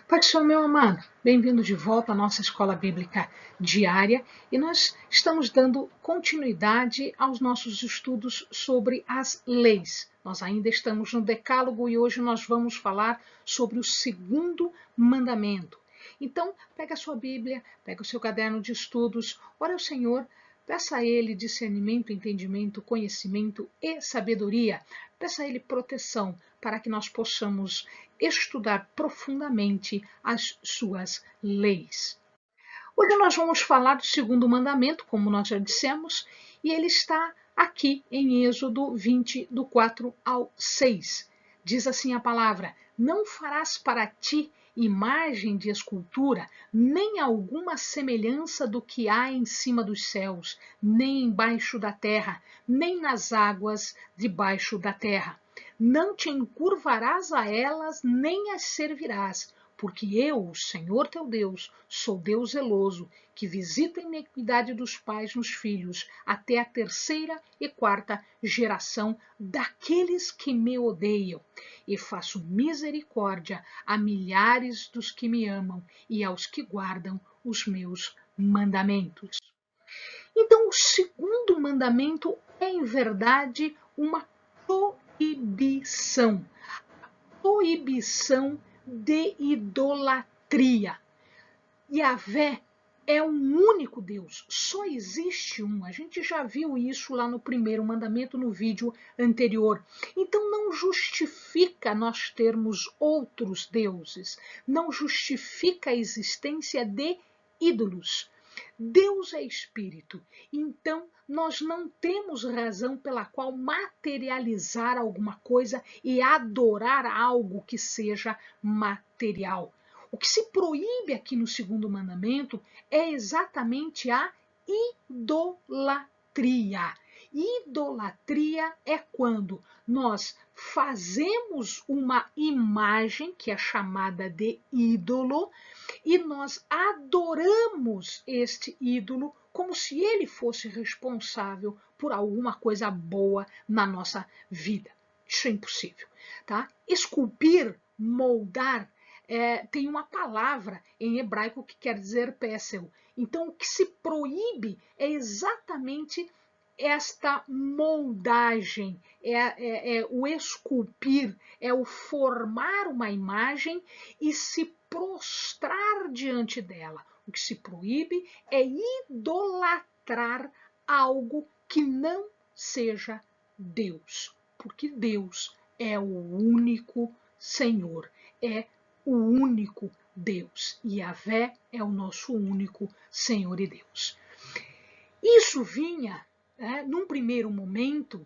Pai do Senhor, meu amado, bem-vindo de volta à nossa escola bíblica diária e nós estamos dando continuidade aos nossos estudos sobre as leis. Nós ainda estamos no Decálogo e hoje nós vamos falar sobre o segundo mandamento. Então, pega a sua Bíblia, pega o seu caderno de estudos, ore ao Senhor, peça a Ele discernimento, entendimento, conhecimento e sabedoria. Peça a Ele proteção para que nós possamos estudar profundamente as suas leis. Hoje nós vamos falar do segundo mandamento, como nós já dissemos, e ele está aqui em Êxodo 20, do 4 ao 6. Diz assim a palavra: não farás para ti imagem de escultura, nem alguma semelhança do que há em cima dos céus, nem embaixo da terra, nem nas águas debaixo da terra. Não te encurvarás a elas, nem as servirás, porque eu, o Senhor teu Deus, sou Deus zeloso, que visita a iniquidade dos pais nos filhos, até a terceira e quarta geração daqueles que me odeiam. E faço misericórdia a milhares dos que me amam e aos que guardam os meus mandamentos. Então, o segundo mandamento é, em verdade, uma proibição. Proibição de idolatria. Yahvé é um único Deus, só existe um. A gente já viu isso lá no primeiro mandamento, no vídeo anterior. Então não justifica nós termos outros deuses, não justifica a existência de ídolos. Deus é espírito, então nós não temos razão pela qual materializar alguma coisa e adorar algo que seja material. O que se proíbe aqui no segundo mandamento é exatamente a idolatria. Idolatria é quando nós fazemos uma imagem, que é chamada de ídolo, e nós adoramos este ídolo como se ele fosse responsável por alguma coisa boa na nossa vida. Isso é impossível, tá? Esculpir, moldar, tem uma palavra em hebraico que quer dizer péssel. Então, o que se proíbe é exatamente esta moldagem, é o esculpir, é o formar uma imagem e se prostrar diante dela. O que se proíbe é idolatrar algo que não seja Deus, porque Deus é o único Senhor, é o único Deus. Yahvé é o nosso único Senhor e Deus. Isso vinha, num primeiro momento,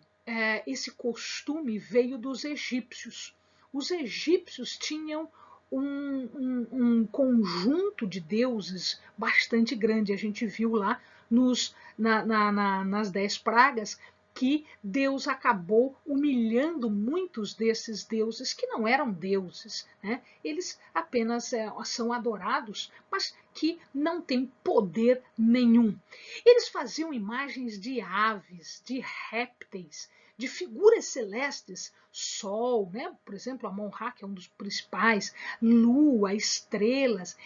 esse costume veio dos egípcios. Os egípcios tinham um conjunto de deuses bastante grande. A gente viu lá nas 10 pragas que Deus acabou humilhando muitos desses deuses que não eram deuses, né? Eles apenas são adorados, mas que não têm poder nenhum. Eles faziam imagens de aves, de répteis, de figuras celestes, Sol, né? Por exemplo, Amon-Ra, que é um dos principais, Lua, estrelas,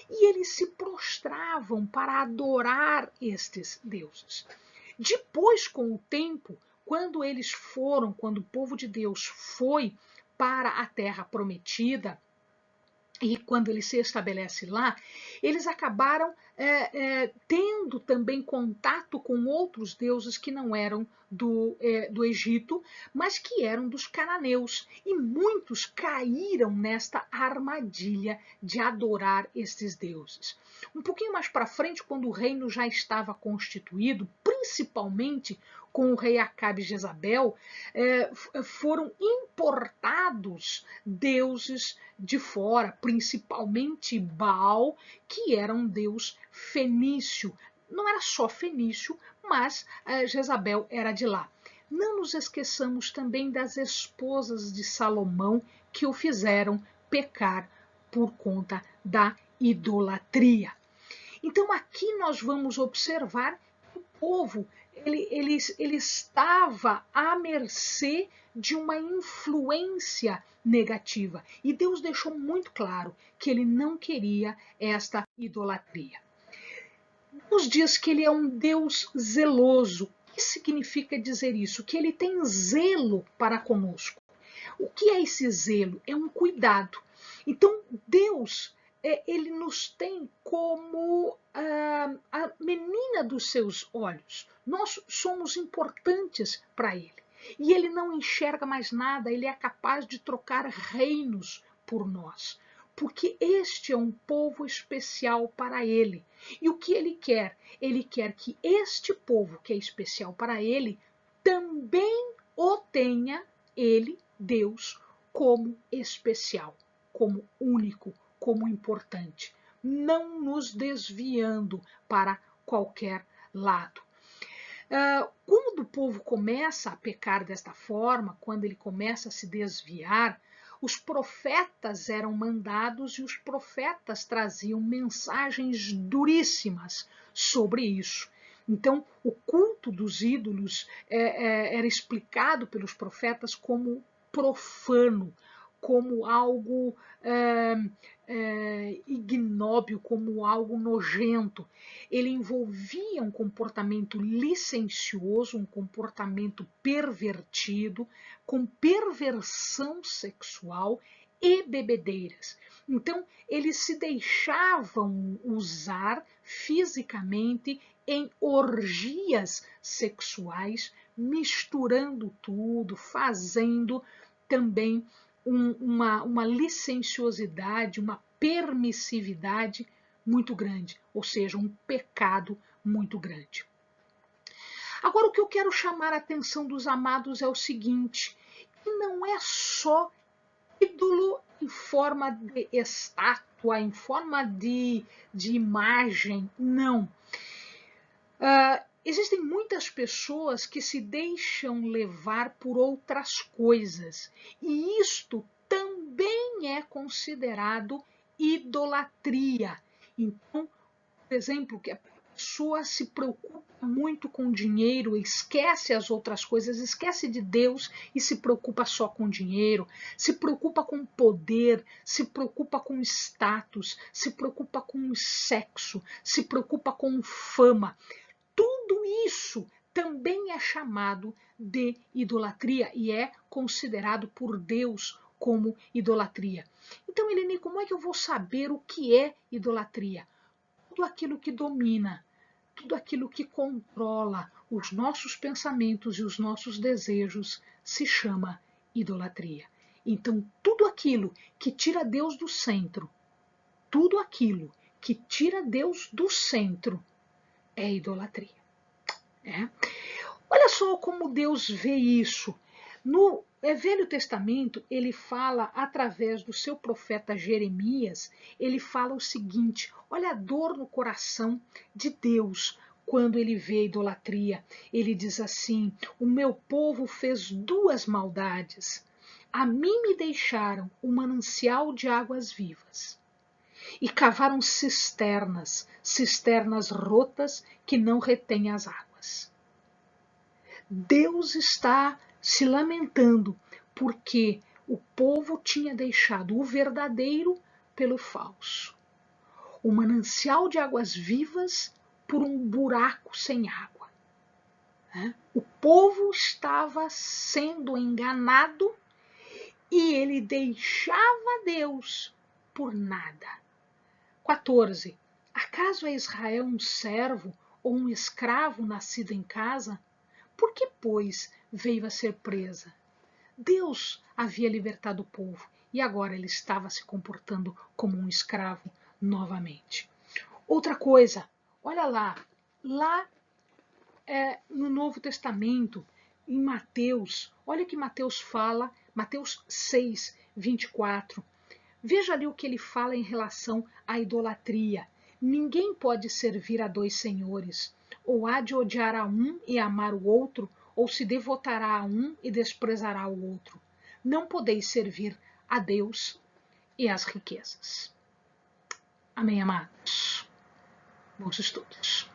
e eles se prostravam para adorar estes deuses. Depois, com o tempo, quando o povo de Deus foi para a terra prometida, e quando ele se estabelece lá, eles acabaram tendo também contato com outros deuses que não eram do Egito, mas que eram dos cananeus. E muitos caíram nesta armadilha de adorar estes deuses. Um pouquinho mais para frente, quando o reino já estava constituído, principalmente com o rei Acabe e Jezabel, foram importados deuses de fora, principalmente Baal, que era um deus fenício. Não era só fenício, mas Jezabel era de lá. Não nos esqueçamos também das esposas de Salomão que o fizeram pecar por conta da idolatria. Então aqui nós vamos observar que o povo ele estava à mercê de uma influência negativa. E Deus deixou muito claro que ele não queria esta idolatria. Deus diz que ele é um Deus zeloso. O que significa dizer isso? Que ele tem zelo para conosco. O que é esse zelo? É um cuidado. Então, Deus, ele nos tem como a menina dos seus olhos. Nós somos importantes para ele. E ele não enxerga mais nada, ele é capaz de trocar reinos por nós. Porque este é um povo especial para ele. E o que ele quer? Ele quer que este povo, que é especial para ele, também o tenha, ele, Deus, como especial, como único, como importante, não nos desviando para qualquer lado. Quando o povo começa a pecar desta forma, quando ele começa a se desviar, os profetas eram mandados e os profetas traziam mensagens duríssimas sobre isso. Então, o culto dos ídolos era explicado pelos profetas como profano, como algo ignóbil, como algo nojento. Ele envolvia um comportamento licencioso, um comportamento pervertido, com perversão sexual e bebedeiras. Então, eles se deixavam usar fisicamente em orgias sexuais, misturando tudo, fazendo também uma licenciosidade, uma permissividade muito grande, ou seja, um pecado muito grande. Agora, o que eu quero chamar a atenção dos amados é o seguinte: não é só ídolo em forma de estátua, em forma de imagem, não. Existem muitas pessoas que se deixam levar por outras coisas, e isto também é considerado idolatria. Então, por exemplo, que a pessoa se preocupa muito com dinheiro, esquece as outras coisas, esquece de Deus e se preocupa só com dinheiro, se preocupa com poder, se preocupa com status, se preocupa com sexo, se preocupa com fama. Tudo isso também é chamado de idolatria e é considerado por Deus como idolatria. Então, Helene, como é que eu vou saber o que é idolatria? Tudo aquilo que domina, tudo aquilo que controla os nossos pensamentos e os nossos desejos se chama idolatria. Então, tudo aquilo que tira Deus do centro, tudo aquilo que tira Deus do centro é idolatria. Olha só como Deus vê isso. No Velho Testamento, ele fala através do seu profeta Jeremias, ele fala o seguinte: olha a dor no coração de Deus quando ele vê a idolatria. Ele diz assim: o meu povo fez duas maldades. A mim me deixaram o manancial de águas vivas e cavaram cisternas, cisternas rotas que não retêm as águas. Deus está se lamentando porque o povo tinha deixado o verdadeiro pelo falso, o manancial de águas vivas por um buraco sem água. O povo estava sendo enganado e ele deixava Deus por nada. 14. Acaso é Israel um servo ou um escravo nascido em casa? Por que, pois, veio a ser presa? Deus havia libertado o povo e agora ele estava se comportando como um escravo novamente. Outra coisa, olha lá no Novo Testamento, em Mateus, olha que Mateus fala, Mateus 6, 24. Veja ali o que ele fala em relação à idolatria. Ninguém pode servir a dois senhores, ou há de odiar a um e amar o outro, ou se devotará a um e desprezará o outro. Não podeis servir a Deus e às riquezas. Amém, amados? Bons estudos.